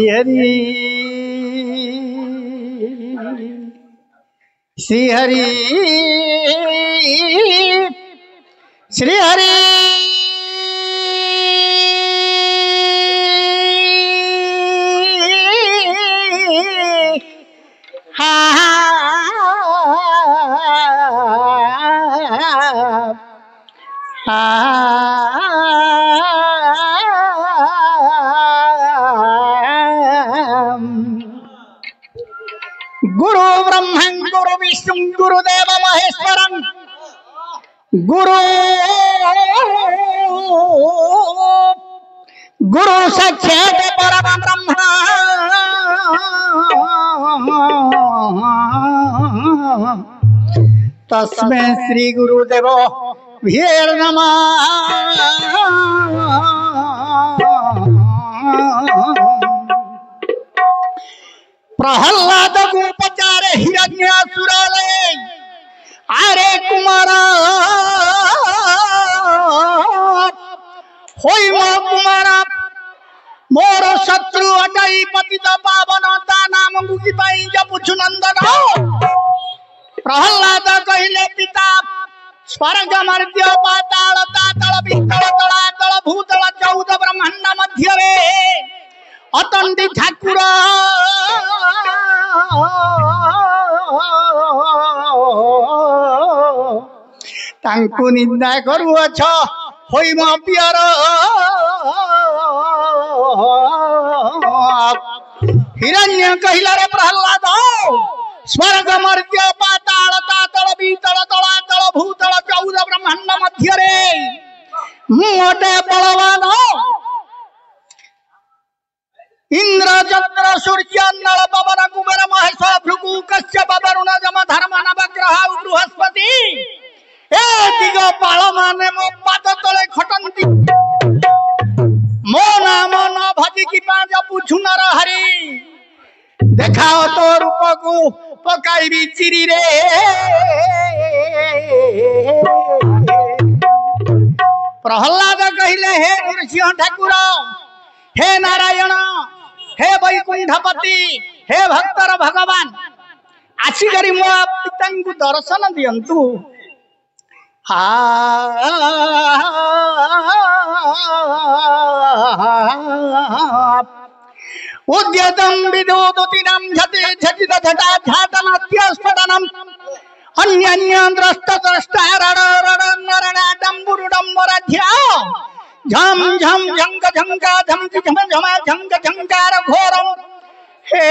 हरि श्री हरि श्री हरि गुरु ब्रह्मं गुरु विष्णु गुरुदेव महेश्वरं गुरु गुरु साक्षात् परम ब्रह्म तस्मै श्री गुरुदेव भीर नमः। प्रहलाद को पचारे हिरण्यासुराले अरे कुमार होई मो कुमार मोर शत्रु अटई पतित पावन ता नाम मुगी पाई जपुछु नंदन। प्रहलाद कहिले पिता स्वर्ग मर्त्य पाताल तातल वितल तलातल भूतल 14 ब्रह्मांड मध्य रे अतंडी ठाकुर तांकु निंदा करुअछ होई मो पियर हिरण्य कहिला रे प्रहलाद स्वर्ग मर्त्य पाताल तातल वितल तलातल भूतल 14 ब्रह्मांड मध्य रे मोटे बलवान इंद्र चंद्र सूर्य नल पवन कुबेर महेश्वर भृगु कश्यप वरुण जम धर्म नवग्रह बृहस्पति ए दिगपाल माने मो पाद तले खटंती मो नाम न भजी की पांच पूछु नर हरि देखाओ तो रूप को पकाई चिरी रे। प्रहलाद कहिले हे नृसिंह ठाकुर हे नारायण हे वैकुंठपति हे भक्तर भगवान आसिकरी मो पिता को दर्शन दियंतु। उद्यतं विदोदतिनं झटे झटित झटा झातनात्यस्फटनं अन्यन्य द्रष्ट द्रष्टारणरणरणनाटं बुरुडं वराध्या झम झम झंग झंगा झम झम झमा झंग झंकार घोरम हे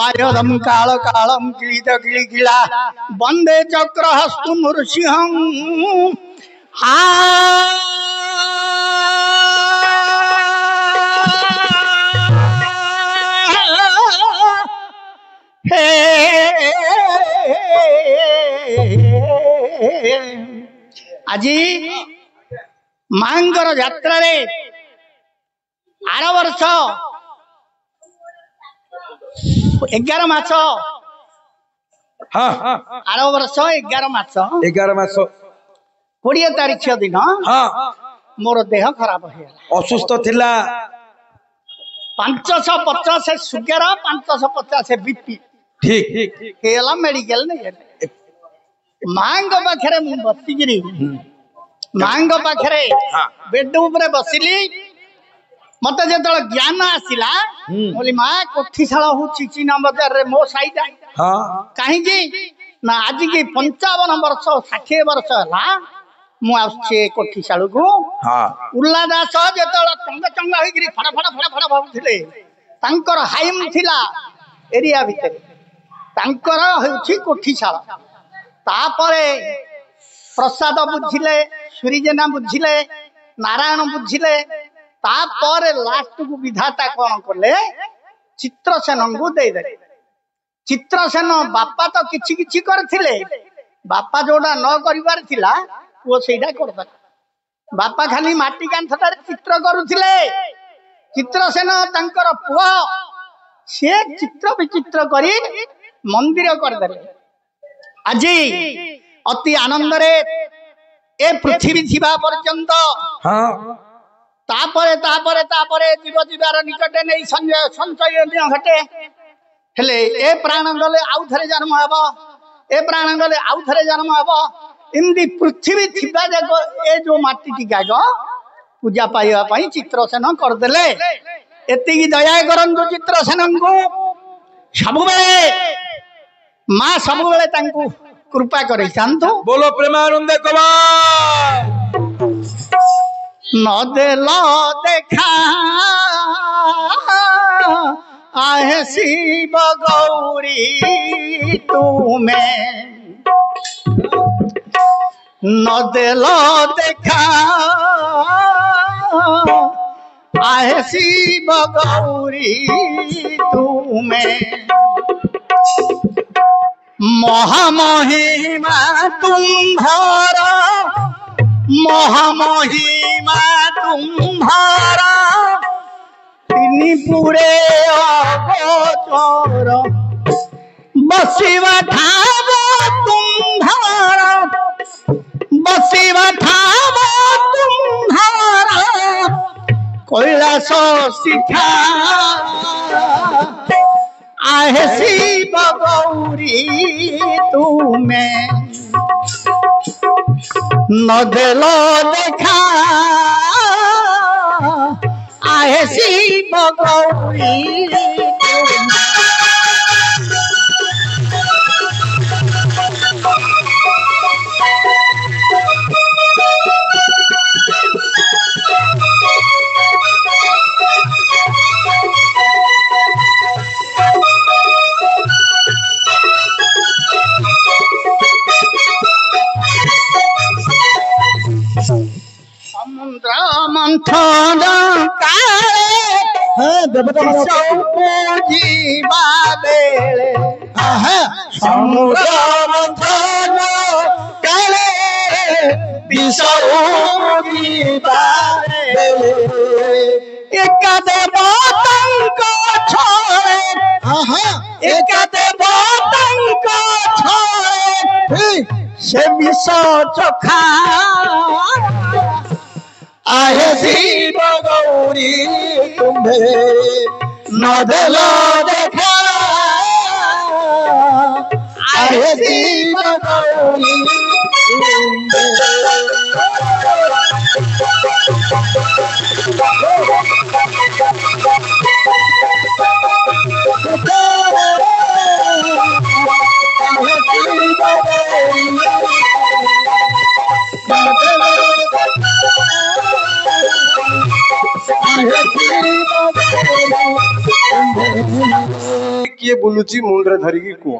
आयदम काल कालम किलित किलिकिला वंदे चक्रहस्तु नृसिंहं हा हे আজি मांगर यात्रा रे आर वर्ष 11 मास आर वर्ष 11 मास 20 तारीख दिन मोर देह खराब हो असुस्थ थिला 550 सुगर 550 बीपी ठीक केला मेडिकल नहीं मांग पाखे बसिकी मांग पाखे बेड उपरे बसिली मत जो ज्ञान आसला बोली माँ कोठीशाल हूँ चिना बजार रे मो साईटा कहीं ना आज की 55 वर्ष 60 वर्ष है मुझे कोठीशाल को उल्ला दास जो चंग चंग हो फड़ फड़ फड़ फड़ भरुले हाइम थिला एरिया भितर कोठीशाल तापरे प्रसाद बुझिले सूर्यजेना बुझिले नारायण बुझिले तापरे लास्ट को विधाता कौन कले चित्रसेन को देदे। चित्रसेन बापा तो किछि किछि करथिले बापा जोड़ा न करिवार थिला वो सेटा करदा बापा खाली माटी कांथटा चित्र करुथिले चित्रसेन तांकर पुआ से चित्र विचित्र करी मंदिर करदेले। आज अति आनंद रे ए पृथ्वी थिबा पर्यंत हाँ तापरे तापरे तापरे जीव जीवार निकटे नहीं संचय घटे हेले ए प्राण गले आउ थरे जन्म हबो ए प्राण गले आउ थरे जन्म हबो इमदी पृथ्वी थिबा जाको ए जो माटी टिका गो पूजा पाइबा पई चित्रसेन कर देले एतिकी दया करंतु चित्रसेन को सब बेले मां सब बेले तांकू कृपा करे शांतो बोलो प्रेमानंद कबा न देलो देखा आहे शिव गौरी तुम्हें न देलो देखा आहे शिव गौरी तुम्हें महामहिमा तुम्हारा महामहिमा तुम्हारा पूरे अगोचर बसिवा ठाव तुम्हारा बसिवा ठाव तुम्हारा कैलाश शिखा आहे शिव गौरी तुम्हें न देलो देखा आहे शिव गौरी समुद्र मंथन काले पूजिबा बेले समुद्र मंथन काले विष पूजिबा बेले एक देवतांक छोड़े एक देवतांक छोड़े से विष चोखा आहे शिव गौरी तुम्हें न देलो देखा आहे शिव गौरी किए बुलुची मुंडरे धरिकी कुओ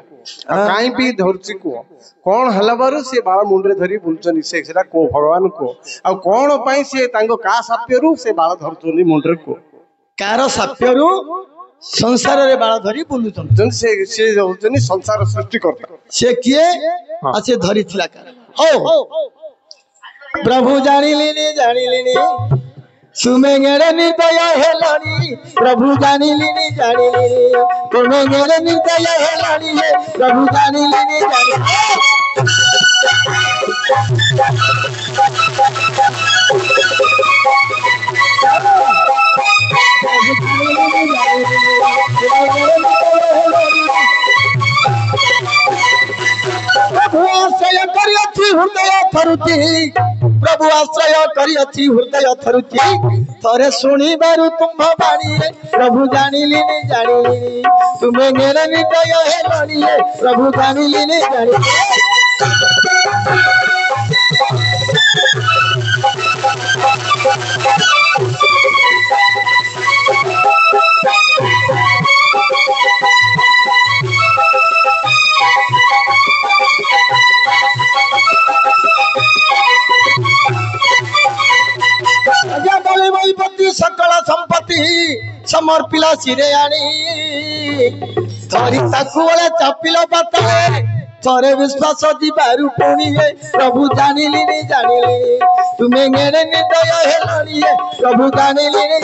काई भी धरची कुओ कौन हला बारू से बाळ मुंडरे धरी बुलचनी सेटा को भगवान को आ कौन पई से तांको का साप्यरु से बाळ धरचनी मुंडरे को कार साप्यरु संसार रे बाळ धरी बुलुचन जन से होचनी संसार सृष्टि करता से किए अच्छे धरी थिला कार ओ प्रभु जानिलिनी सुमेंगेरे निर्दय हेलानी प्रभु जानिलिनी सुमेंगेरे निर्दय हेलानी प्रभु जानिलिनी प्रभु आश्रय करियछि हृदय थरुति प्रभु आश्रय करियछि हृदय थरुति थरे सुनी बारू तुम बाणी प्रभु जानिलिनी तुम्हें मेरे हृदय हेलानी प्रभु जानिलिनी सकल संपत्ति समर्पिला सिरे आनी थरी ताकू वाले चापिला बताए थरे विश्वास दीबारू पुणी प्रभु जानिलिनी तुम्हें मेरे निर्दय हेलानी प्रभु जानिलिनी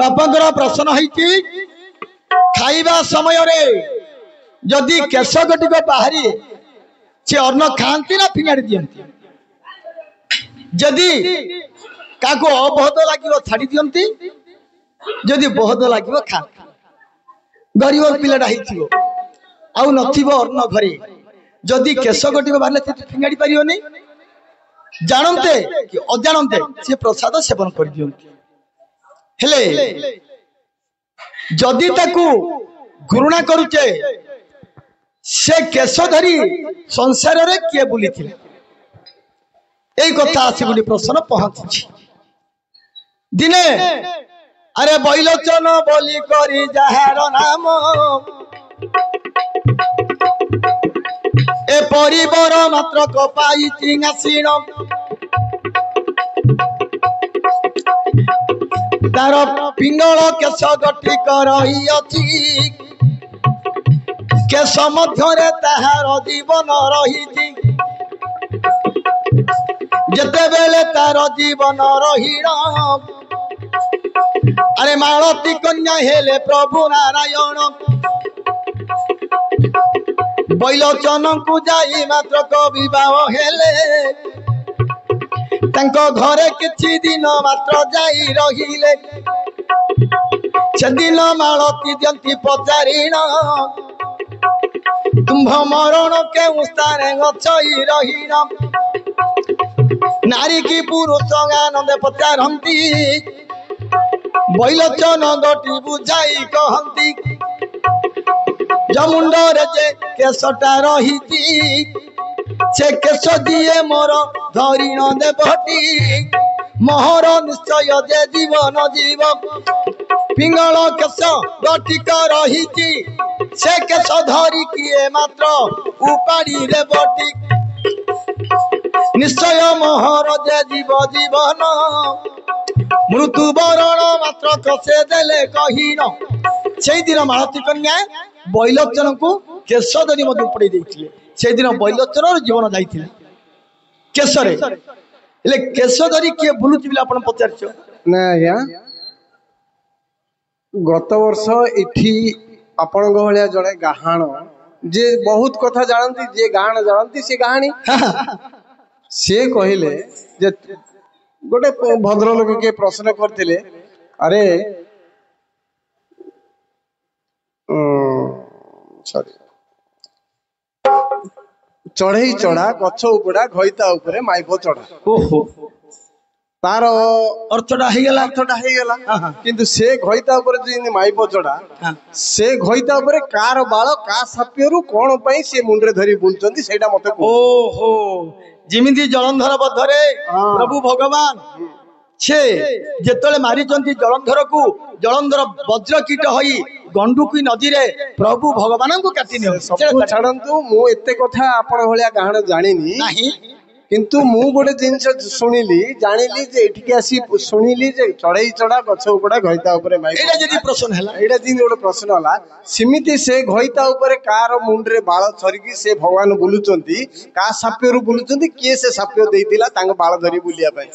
बापांकर प्रश्न है खाइबा समय जदि केश गटिक बाहरी से अन्न खाती ना फिंगाड़ी दियंती जदि क्या अबहद लगे छाड़ी दियंती जदि बहुत लगे खा गरीब पिलाटा हो अन्न घरे जदि केश गटिक बाहर फिंगाड़ी पारियोनी जानते कि अजाणते सी प्रसाद सेवन कर दियंती हेले जदि ताकू घृणा करुचे से केश धरी संसार रे किए बुली यही कथा आसी बोली प्रश्न पहुंची दिने अरे बैलोचन बोली करी जहार नाम ए परिवार मात्र कपाई चिंगासीन तार पिंगल केश गठिक रही अछि केश मध्य ताहार जीवन रही जते बेले तार जीवन रहीण अरे मालती कन्या हेले प्रभु नारायण बैलोचन को जाई मात्र को विवाह हेले तांको घरे किछि दिन मात्र जाई रहिले से दिन मालती दियंती पचारिण तुम्भ मरण के स्थाने गई रहीण नारी की पुरुष आनंद पचारती बैलोचन गटी बुझाई कहती जमुंडर जे केशटा रही से केश दिए मोर धरिण देवटी मोहर निश्चय जे जीवन जीव पिंगल केश गटिक रही से केश धरी किए मात्र उपाड़ी देवटी निश्चय मोहर जे जीव जीवन मृत्यु बरण मात्र कसे देले कहीन से दिन मालती कन्या बैलोचन को केश धरी मत उपड़े देथिले से दिन बैलोचन जीवन जाइथिले केशरे हेले केश धरी किए बुलुची बिला आपण पचारछ ना आज्ञा गत वर्ष इठी आपण भलिया जड़े गाहाण जे बहुत कथा जानती जे गाहाण जानती से गाहाणी से कहले जे गोटे भद्रलोक के प्रश्न करथिले अरे सॉरी चढ़ई चढ़ा गछ उपड़ा घईता उपरे माइप चढ़ा ओहो तार अर्थटा हे गला किंतु से घईता उपरे जे माइप चढ़ा से घईता उपरे कार बाल का साप्यरु कोन पई से मुंडरे धरी बुलचंती सेटा मते ओहो जिमिति जलंधर बद्धरे प्रभु भगवान छे जेतले मारिचंती जलंधर को जलंधर वज्र कीट होई गंडुकी नदी रे प्रभु भगवान को काटी नियो सब छाड़ंतु मु एते कथा आपण भलिया गाहण जानिनी नाही किंतु मु गोटे जिंस सुनिली जानिली जे एठिके आसी सुनिली जे चढ़ई चढ़ा गछ उपड़ा घईता उपरे माई एटा जदी प्रश्न हला एटा दिन गोटे प्रश्न हला सिमिति से घईता उपरे कार मुंडरे बाळ छरिकी से भगवान बुलुचंती का साप्यरु बुलुचंती के से साप्य देइतिला तांग बाळ धरी बुलिया पय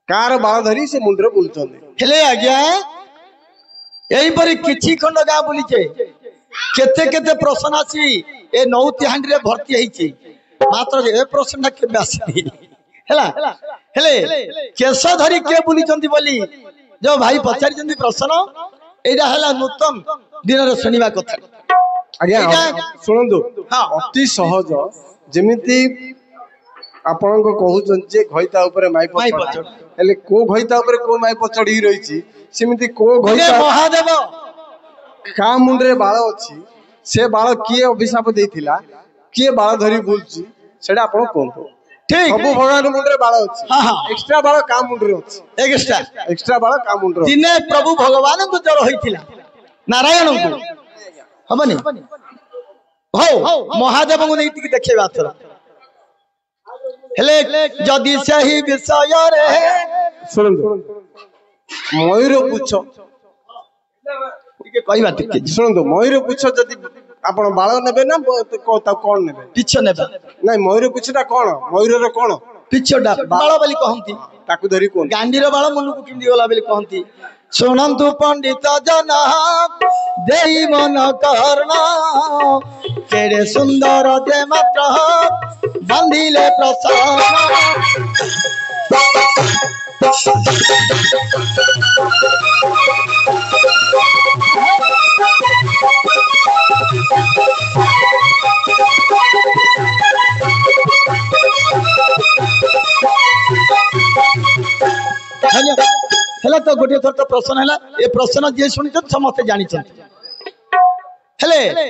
कार बाळ धरी से मुंडरे बुलुचंती हेले आज्ञा एही परि किछि खंड गा बुलिचे केते केते प्रश्न आसी ए नौती हांडी रे भर्ती हेछि मात्र ए प्रश्न केबे आसी हेला हेले केश धरी के बुली चंदी बोली जो भाई पचारि चंदी प्रश्न एटा हला नूतन दिन रे सुनिबा कथा आज्ञा सुनंदु अति सहज जेमिति आपण को कहउचन जे घईता ऊपर माइप चढ़ा हेले को घईता ऊपर को माइप चढ़ी रहिछि सिमिति को घईता महादेव का मुंडरे बाळ अछि से बाळ किए अभिशाप देइथिला किए बाळ धरी बुलछि सेटा आपण कोंतो ठीक सब भगवान मुंडरे बाळ अछि एक्स्ट्रा बाळ का मुंडरे अछि एक्स्ट्रा बाळ का मुंडरे दिने प्रभु भगवान को जर होइथिला नारायण को हबनी हो महादेव को नैतिक देखेबा थरा हेले जदि सही विषय रे सुनंदु मयूर पुछ टिके कहबा टिके सुनंदु मयूर पुछ जदि आपण बाळ नेबे ना कोन नेबे पिछ नेबा नाही मयूर पुछटा कोन मयूर रे कोन पिछटा बाल बोली कहती ताकू धरी कोन गांडीर बाल मुंडू किंदी गला बोली कहती शुणु पंडित जना देई मन कर्ण केड़े सुंदर जे मात्र बांधिले प्रसन्न हेला तो गोटे थर तो प्रश्न है ए प्रश्न जी शुणी समस्ते जानी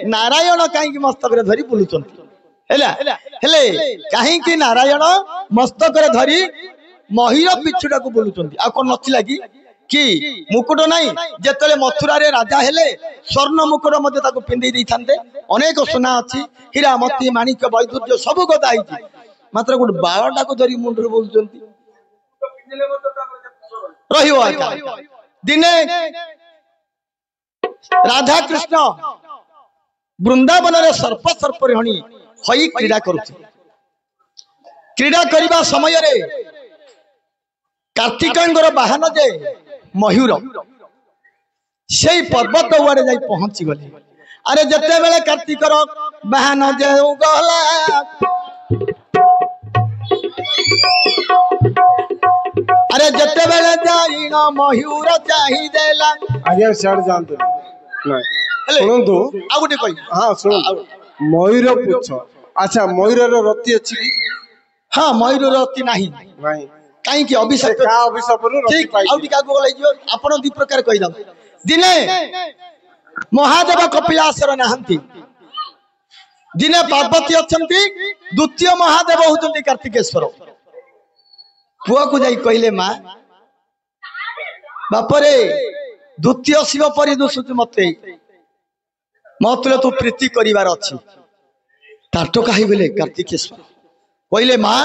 नारायण कहीं मस्तक धरी बुलुं कहीं नारायण मस्तक धरी महिर पिछुटा को बुलुं आ कौन नथिला कि मुकुट नाई जेतले मथुरा रे राजा हेले स्वर्ण मुकुट मध्य पिंधे दी थांते अनेक सुना अच्छी हीरा मोती माणिक्य वैदुर्य सब गदा आई मात्र गोटे बाळटा को धरी मुंडर बोलुं दिने राधा कृष्ण वृंदावन रे सर्प सर्परिहणी हई क्रीड़ा करुथि क्रीड़ा करिबा समय रे कार्तिकेयर वाहन जे मयूर से पर्वत उड़े जाई पहुंची गले अरे जते बेले कार्तिकर वाहन जे गला अरे जते बेले जाईना मयूर चाहि देला आगे सियाड़ जानते नहीं सुनंतु आ गुटे कहि हां सुन मयूर पुछ अच्छा मयूर रो रति अछि कि हां मयूर रति नाही नहीं काई कि अभिशाप का अभिशाप रो रति ठीक आउ टिका को लई जियो आपण दि प्रकार कहि दम दिने महादेव कपिलासर नाहंती दिने पार्वती अछंती द्वितीय महादेव होतंती कार्तिकेश्वर पुआ को जाई कहले मां बापरे द्वितीय शिव परि दोषुच मते मतले तू प्रीति करिवार अछि ताटो काहि गले कार्तिकेश्वर कहले मां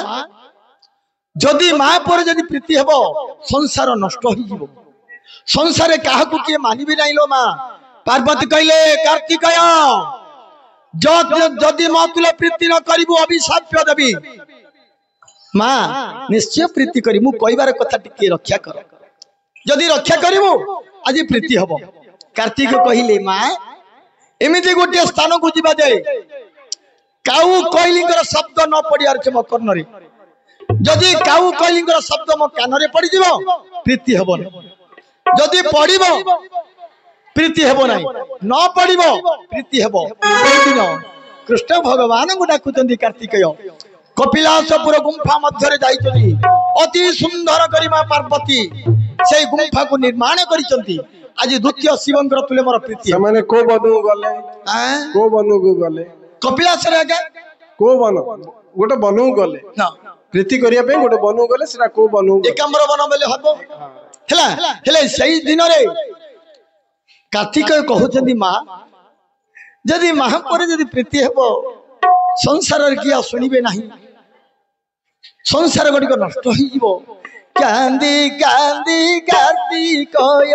जदि मां पर जदि प्रीति हेबो संसार नष्ट होई जीवो संसार काहा को के मानिबि नै लो मां पार्वती कहले कार्तिकेय जदि मतले प्रीति न करिबो अभिशाप देबी मां निश्चय प्रीति करी मु कहबार कथा टिके रक्षा कर जदि रक्षा करिवो आज प्रीति हबो कार्तिक कहिले मां एमिति गोटे स्थान को जिबा जाय काऊ कोइलिंगर शब्द न पडियार छ म कर्णरे जदि काऊ कोइलिंगर शब्द म कानरे पडी जिवो प्रीति हबो जदि पडिवो प्रीति हेबो नाही न पडिवो प्रीति हेबो दिन कृष्ण भगवान को डाकुचंदी कार्तिकेय कपिलासपुर गुंफा मध्य जाइछथि अति सुंदर करिमा पार्वती से गुंफा को निर्माण करिसंती आज द्वितीय शिवंकर तुले मोर प्रीति से माने को बनु गले को बनु गले कपिलास रे आगे को बन गोटे बनु गले ना प्रीति करिया पे गोटे बनु गले सेटा को बनु एकाम्बर बन बेले हबो हला हेले सही दिन रे कार्तिक कहउछंदी मां जदि मां पर जदि प्रीति हेबो संसार रे किया सुनिबे नाही संसार गडी को नष्ट होई जीवो कांदी कांदी कार्तिकय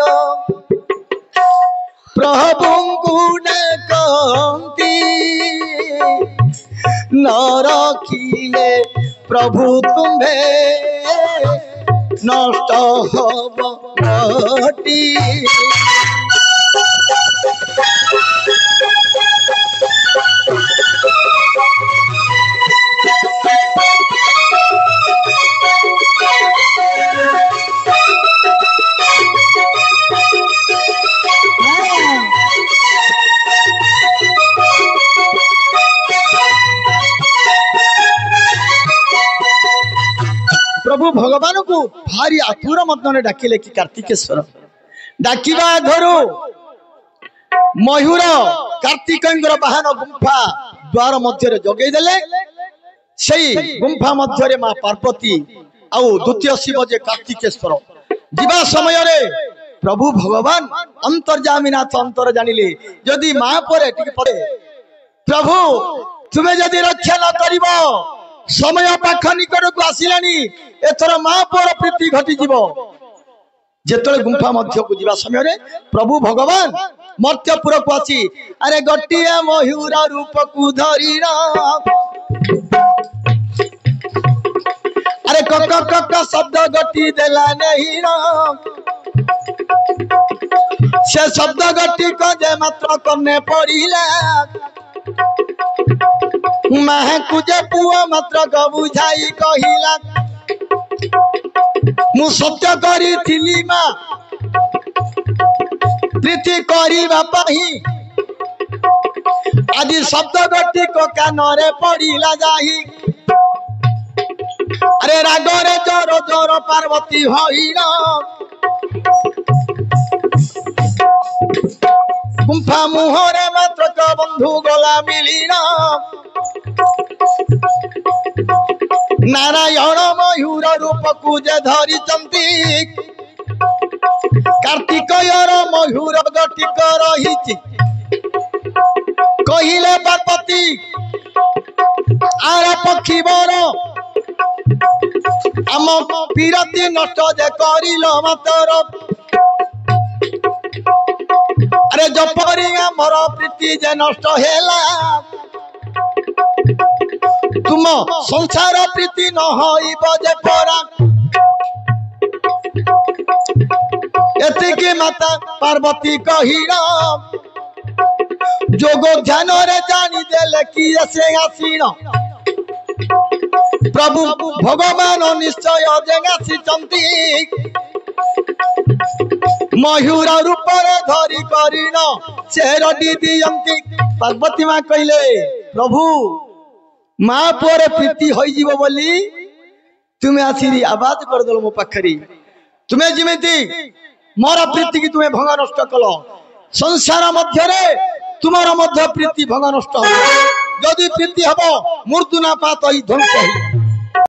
प्रभु गुण कंती न रखिले प्रभु तुम्हें नष्ट हब घटी प्रभु भगवान को भारी आतुर मदन डाकिले कि कार्तिकेश्वर डाकिबा घरो मयूर कार्तिकेयर वाहन गुंफा द्वार मध्य जगै देले सही गुंफा मध्य मां पार्वती आउ द्वितीय शिव जे कार्तिकेश्वर जीवा समय रे प्रभु भगवान अंतर्जामीनाथ अंतर जानिले जदि मां पर टिके पड़े प्रभु तुम्हें जदि रक्षा न करिवो समय पाख निकट को आसिलानी एथर मां पर प्रीति घटी जीव जेतले गुंफा मध्य को जीवा समय रे प्रभु भगवान मर्त्यपुर को आसी अरे गटिया मयूर रूप को धरिना अरे कक शब्द गति देला नहीं से शब्द गति को जे मात्र करने पड़िला माहे कुजे पुआ मात्र को बुझाई कहिला मु सत्य करी थिली मा प्रीति करिबा पाही आदि शब्द गति को कानरे पड़िला जाही अरे रागरे जोर जोर पार्वती होइना गुंफा मुहरे मात्र को बंधु गला मिलिना नारायण मयूर रूप को जे धरी चंती कार्तिकयर मयूर गटिक रही कहिले पार्वती आर पक्षी बर आम पीरती नष्ट जे करिल मातर अरे जपरी आमर प्रीति जे नष्ट हेला तुम संसार प्रीति न होइब जे परा एतिके माता पार्वती कहिल जोग ध्यान रे जानी देले कि से आसीन प्रभु भगवान निश्चय जेगासी चंती मयूर रूप धरी करिन से रडी दियंती पार्वती मां कहले प्रभु मां पर प्रीति होई जीव बोली तुम्हें आसीरी आवाज कर दलो मो पाखरी तुम्हें जिमिति मोर प्रीति की तुम्हें भंग नष्ट कलो संसार मध्य रे तुम्हारा मध्य प्रीति भंग नष्ट हो जदि प्रीति हबो मूर्धना पात ही ध्वंस हो